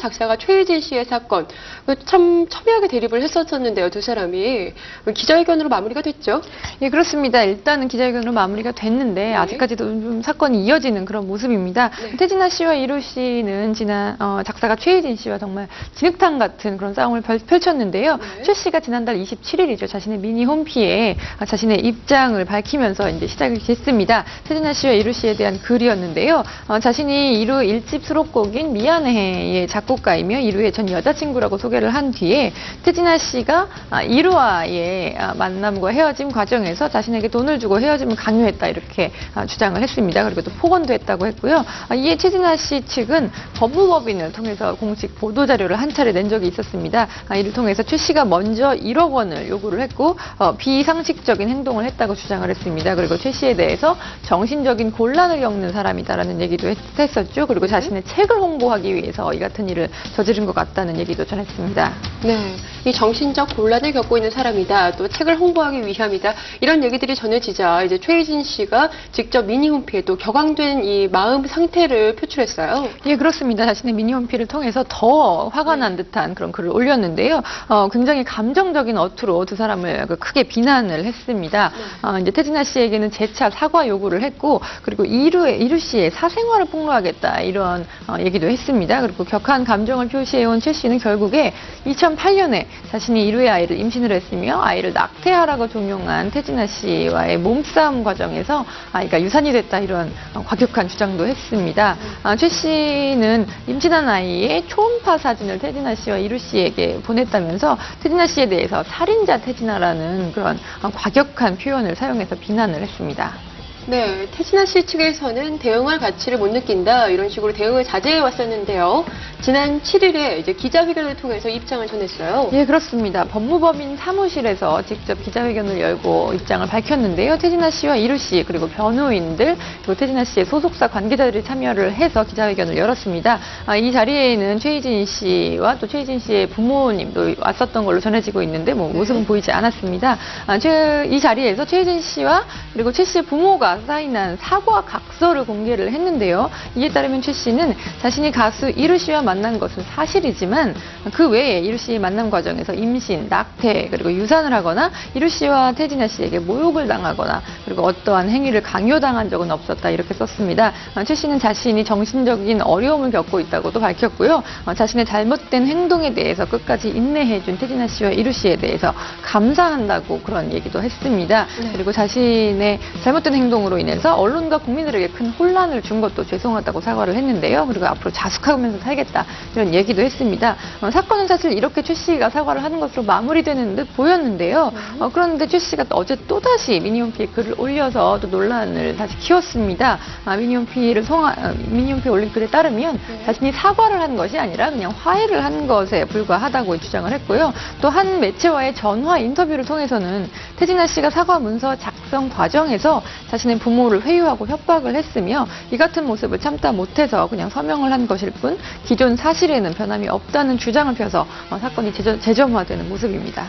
작사가 최희진 씨의 사건. 참 첨예하게 대립을 했었는데요, 두 사람이. 기자회견으로 마무리가 됐죠? 예, 그렇습니다. 일단은 기자회견으로 마무리가 됐는데 아직까지도 좀 사건이 이어지는 그런 모습입니다. 태진아 씨와 이루 씨는 지난 작사가 최희진 씨와 정말 진흙탕 같은 그런 싸움을 펼쳤는데요. 최 씨가 지난달 27일이죠. 자신의 미니 홈피에 자신의 입장을 밝히면서 이제 시작이 됐습니다. 태진아 씨와 이루 씨에 대한 글이었는데요. 자신이 이루 1집 수록곡인 미안해의 작곡가이며 이루의 전 여자친구라고 소개를 한 뒤에 태진아 씨가 이루와의 만남과 헤어짐 과정에서 자신에게 돈을 주고 헤어짐을 강요했다 이렇게 주장을 했습니다. 그리고 또 폭언도 했다고 했고요. 이에 태진아 씨 측은 법무법인을 통해서 공식 보도자료를 한 차례 낸 적이 있었습니다. 이를 통해서 최 씨가 먼저 1억 원을 요구를 했고 비상식적인 행동을 했다고 주장을 했습니다. 그리고 최 씨에 대해서 정신적인 곤란을 겪는 사람이다라는 얘기도 했었죠. 그리고 자신의 책을 홍보하기 위해서 이 같은 일을 저지른 것 같다는 얘기도 전했습니다. 네, 이 정신적 곤란을 겪고 있는 사람이다. 또 책을 홍보하기 위함이다. 이런 얘기들이 전해지자 이제 최희진 씨가 직접 미니 홈피에 또 격앙된 이 마음 상태를 표출했어요. 예, 그렇습니다. 자신의 미니 홈피를 통해서 더 화가 난 듯한 그런 글을 올렸는데요. 굉장히 감정적인 어투로 두 사람을 크게 비난을 했습니다. 이제 태진아 씨에게는 재차 사과 요구를 했고, 그리고 이루 씨의 사생활을 폭로하겠다 이런 얘기도 했습니다. 그리고 격한 감정을 표시해온 최 씨는 결국에 2008년에 자신이 이루의 아이를 임신을 했으며 아이를 낙태하라고 종용한 태진아 씨와의 몸싸움 과정에서 아이가 유산이 됐다 이런 과격한 주장도 했습니다. 최 씨는 임신한 아이의 초음파 사진을 태진아 씨와 이루 씨에게 보냈다면서 태진아 씨에 대해서 살인자 태진아라는 그런 과격한 표현을 사용해서 비난을 했습니다. 네, 태진아 씨 측에서는 대응할 가치를 못 느낀다 이런 식으로 대응을 자제해 왔었는데요. 지난 7일에 이제 기자회견을 통해서 입장을 전했어요. 예, 그렇습니다. 법무법인 사무실에서 직접 기자회견을 열고 입장을 밝혔는데요. 태진아 씨와 이루 씨 그리고 변호인들 그리고 태진아 씨의 소속사 관계자들이 참여를 해서 기자회견을 열었습니다. 이 자리에는 최희진 씨와 또 최희진 씨의 부모님도 왔었던 걸로 전해지고 있는데 모습은 보이지 않았습니다. 이 자리에서 최희진 씨와 그리고 최 씨의 부모가 사인한 사과 각서를 공개를 했는데요. 이에 따르면 최 씨는 자신이 가수 이루 씨와 만난 것은 사실이지만 그 외에 이루 씨의 만남 과정에서 임신, 낙태, 그리고 유산을 하거나 이루 씨와 태진아 씨에게 모욕을 당하거나 그리고 어떠한 행위를 강요당한 적은 없었다 이렇게 썼습니다. 최 씨는 자신이 정신적인 어려움을 겪고 있다고도 밝혔고요. 자신의 잘못된 행동에 대해서 끝까지 인내해준 태진아 씨와 이루 씨에 대해서 감사한다고 그런 얘기도 했습니다. 그리고 자신의 잘못된 행동으로 인해서 언론과 국민들에게 큰 혼란을 준 것도 죄송하다고 사과를 했는데요. 그리고 앞으로 자숙하면서 살겠다 이런 얘기도 했습니다. 사건은 사실 이렇게 최 씨가 사과를 하는 것으로 마무리되는 듯 보였는데요. 그런데 최 씨가 어제 또다시 미니홈피에 글을 올려서 또 논란을 다시 키웠습니다. 미니홈피에 올린 글에 따르면 자신이 사과를 한 것이 아니라 그냥 화해를 한 것에 불과하다고 주장을 했고요. 또 한 매체와의 전화 인터뷰를 통해서는 태진아 씨가 사과 문서 작성 과정에서 자신의 부모를 회유하고 협박을 했으며 이 같은 모습을 참다 못해서 그냥 서명을 한 것일 뿐 기존 사실에는 변함이 없다는 주장을 펴서 사건이 재점화되는 모습입니다.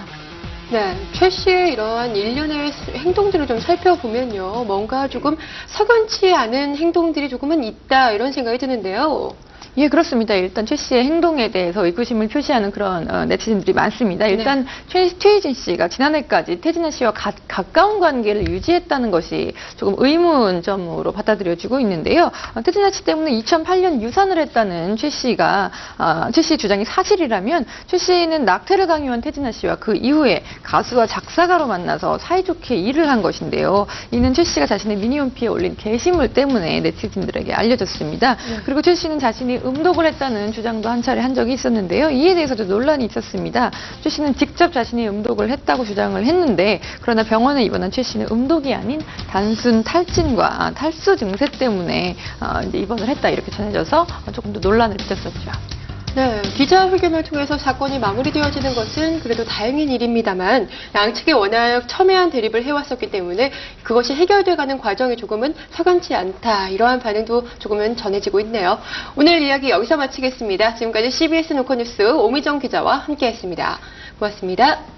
네, 최 씨의 이러한 일련의 행동들을 좀 살펴보면요. 뭔가 조금 석연치 않은 행동들이 조금은 있다 이런 생각이 드는데요. 예, 그렇습니다. 일단 최 씨의 행동에 대해서 의구심을 표시하는 그런 네티즌들이 많습니다. 일단 최희진 씨가 지난해까지 태진아 씨와 가까운 관계를 유지했다는 것이 조금 의문점으로 받아들여지고 있는데요. 태진아 씨 때문에 2008년 유산을 했다는 최 씨의 주장이 사실이라면 최 씨는 낙태를 강요한 태진아 씨와 그 이후에 가수와 작사가로 만나서 사이좋게 일을 한 것인데요. 이는 최 씨가 자신의 미니홈피에 올린 게시물 때문에 네티즌들에게 알려졌습니다. 그리고 최 씨는 자신이 음독을 했다는 주장도 한 차례 한 적이 있었는데요. 이에 대해서도 논란이 있었습니다. 최 씨는 직접 자신이 음독을 했다고 주장을 했는데 그러나 병원에 입원한 최 씨는 음독이 아닌 단순 탈진과 탈수 증세 때문에 이제 입원을 했다 이렇게 전해져서 조금 더 논란을 빚었었죠. 네, 기자회견을 통해서 사건이 마무리되어지는 것은 그래도 다행인 일입니다만 양측이 워낙 첨예한 대립을 해왔었기 때문에 그것이 해결돼가는 과정이 조금은 석연치 않다 이러한 반응도 조금은 전해지고 있네요. 오늘 이야기 여기서 마치겠습니다. 지금까지 CBS 노컷뉴스 오미정 기자와 함께했습니다. 고맙습니다.